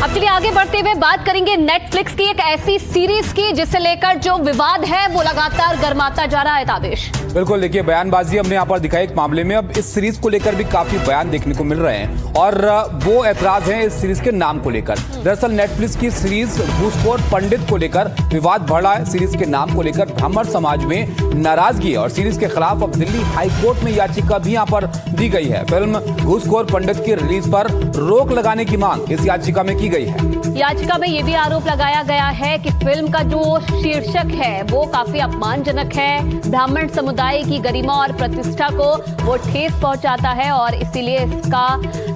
अब चलिए आगे बढ़ते हुए बात करेंगे नेटफ्लिक्स की एक ऐसी सीरीज की जिसे लेकर जो विवाद है वो लगातार गर्माता जा रहा है। ताबिश बिल्कुल, देखिए बयानबाजी हमने यहाँ पर दिखाई एक मामले में। अब इस सीरीज को लेकर भी काफी बयान देखने को मिल रहे हैं और वो ऐतराज है इस सीरीज के नाम को लेकर। दरअसल नेटफ्लिक्स की सीरीज घूसखोर पंडित को लेकर विवाद बढ़ा है। सीरीज के नाम को लेकर ब्राह्मण समाज में नाराजगी है और सीरीज के खिलाफ अब दिल्ली हाई कोर्ट में याचिका भी यहाँ पर दी गई है। फिल्म घूसखोर पंडित की रिलीज पर रोक लगाने की मांग इस याचिका में की गई है। याचिका में ये भी आरोप लगाया गया है कि फिल्म का जो शीर्षक है वो काफी अपमानजनक है, ब्राह्मण समुदाय की गरिमा और प्रतिष्ठा को वो ठेस पहुंचाता है और इसीलिए इसका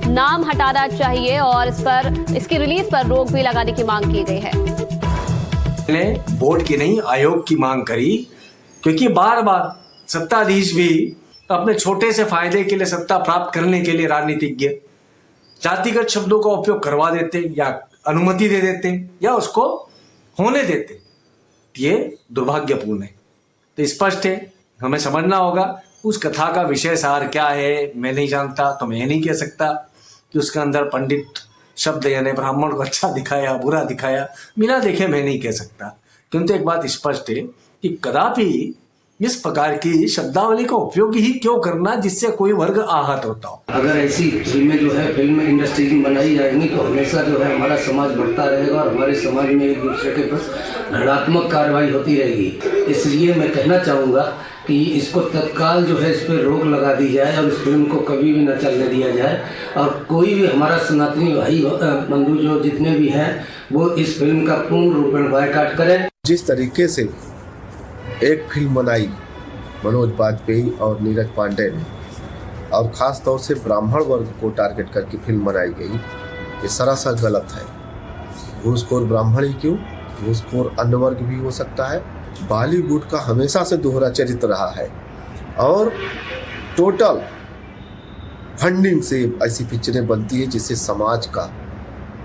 नाम हटाना चाहिए और इसकी रिलीज पर रोक भी लगाने की मांग की गई है। ने बोर्ड की नहीं आयोग की मांग करी, क्योंकि बार बार सत्ताधीश भी अपने छोटे से फायदे के लिए, सत्ता प्राप्त करने के लिए राजनीतिज्ञ जातिगत शब्दों का उपयोग करवा देते या अनुमति दे देते या उसको होने देते। ये दुर्भाग्यपूर्ण है। तो स्पष्ट है, हमें समझना होगा उस कथा का विषय सार क्या है। मैं नहीं जानता तो मैं ये नहीं कह सकता कि उसके अंदर पंडित शब्द यानी ब्राह्मण को अच्छा दिखाया बुरा दिखाया, बिना देखे मैं नहीं कह सकता। किंतु एक बात स्पष्ट है कि कदापि इस प्रकार की शब्दावली का उपयोग ही क्यों करना जिससे कोई वर्ग आहत होता हो। अगर ऐसी फिल्में जो है फिल्म इंडस्ट्री की बनाई जाएंगी तो हमेशा जो है हमारा समाज बढ़ता रहेगा और हमारे समाज में एक दूसरे के प्रति ऋणात्मक कार्रवाई होती रहेगी। इसलिए मैं कहना चाहूँगा कि इसको तत्काल जो है इस पर रोक लगा दी जाए और इस फिल्म को कभी भी न चलने दिया जाए और कोई भी हमारा सनातनी भाई बंधु जो जितने भी हैं वो इस फिल्म का पूर्ण रूपेण बायकॉट करें। जिस तरीके से एक फिल्म बनाई मनोज बाजपेयी और नीरज पांडे ने और ख़ास तौर से ब्राह्मण वर्ग को टारगेट करके फिल्म बनाई गई, ये सरासर गलत है। घूसखोर ब्राह्मण ही क्यों, घूसखोर अन्य वर्ग भी हो सकता है। बॉलीवुड का हमेशा से दोहरा चरित्र रहा है और टोटल फंडिंग से ऐसी पिक्चरें बनती है जिससे समाज का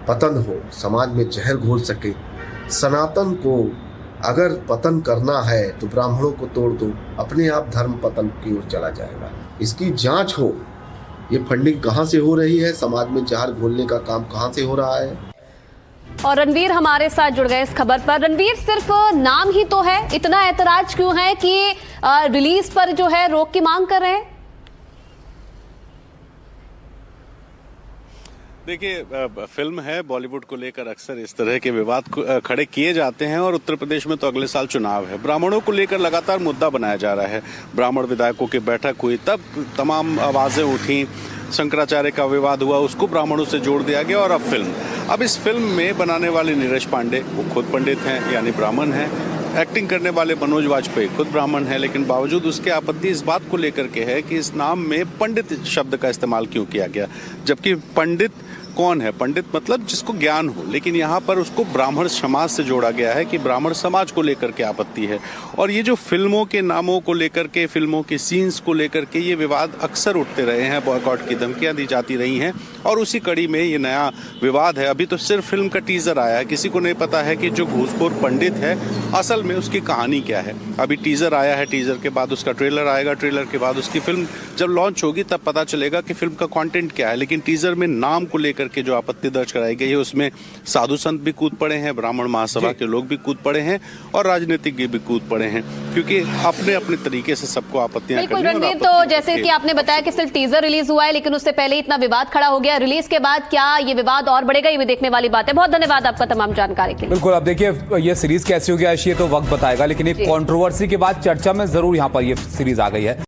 पतन हो, समाज में जहर घोल सके। सनातन को अगर पतन करना है तो ब्राह्मणों को तोड़ दो, अपने आप धर्म पतन की ओर चला जाएगा। इसकी जांच हो, ये फंडिंग कहाँ से हो रही है, समाज में जहर घोलने का काम कहाँ से हो रहा है। और रणवीर हमारे साथ जुड़ गए इस खबर पर। रणवीर, सिर्फ नाम ही तो है, इतना ऐतराज क्यों है कि रिलीज पर जो है रोक की मांग कर रहे हैं? देखिए, फिल्म है, बॉलीवुड को लेकर अक्सर इस तरह के विवाद खड़े किए जाते हैं और उत्तर प्रदेश में तो अगले साल चुनाव है। ब्राह्मणों को लेकर लगातार मुद्दा बनाया जा रहा है। ब्राह्मण विधायकों की बैठक हुई, तब तमाम आवाज़ें उठी, शंकराचार्य का विवाद हुआ, उसको ब्राह्मणों से जोड़ दिया गया और अब इस फिल्म में बनाने वाले नीरज पांडे वो खुद पंडित हैं यानी ब्राह्मण हैं। एक्टिंग करने वाले मनोज वाजपेयी खुद ब्राह्मण है, लेकिन बावजूद उसके आपत्ति इस बात को लेकर के है कि इस नाम में पंडित शब्द का इस्तेमाल क्यों किया गया, जबकि पंडित कौन है? पंडित मतलब जिसको ज्ञान हो, लेकिन यहाँ पर उसको ब्राह्मण समाज से जोड़ा गया है कि ब्राह्मण समाज को लेकर के आपत्ति है। और ये जो फिल्मों के नामों को लेकर के, फिल्मों के सीन्स को लेकर के ये विवाद अक्सर उठते रहे हैं, बॉयकॉट की धमकियाँ दी जाती रही हैं और उसी कड़ी में ये नया विवाद है। अभी तो सिर्फ फिल्म का टीजर आया है, किसी को नहीं पता है कि जो घूसखोर पंडित है असल में उसकी कहानी क्या है। अभी टीजर आया है, टीजर के बाद उसका ट्रेलर आएगा, ट्रेलर के बाद उसकी फिल्म जब लॉन्च होगी तब पता चलेगा कि फिल्म का कंटेंट क्या है। लेकिन टीजर में नाम को लेकर के जो आपत्ति दर्ज कराई गई है उसमें साधु संत भी कूद पड़े हैं, ब्राह्मण महासभा के लोग भी कूद पड़े हैं और राजनीतिज्ञ भी कूद पड़े हैं, क्योंकि अपने अपने तरीके से सबको आपत्तियां बिल्कुल रणवीर, तो जैसे कि आपने बताया कि सिर्फ टीजर रिलीज हुआ है लेकिन उससे पहले इतना विवाद खड़ा हो गया। रिलीज के बाद क्या ये विवाद और बढ़ेगा, ये भी देखने वाली बात है। बहुत धन्यवाद आपका तमाम जानकारी के लिए। बिल्कुल, अब देखिए ये सीरीज कैसी होगी ये तो वक्त बताएगा, लेकिन एक कंट्रोवर्सी के बाद चर्चा में जरूर यहाँ पर ये सीरीज आ गई है।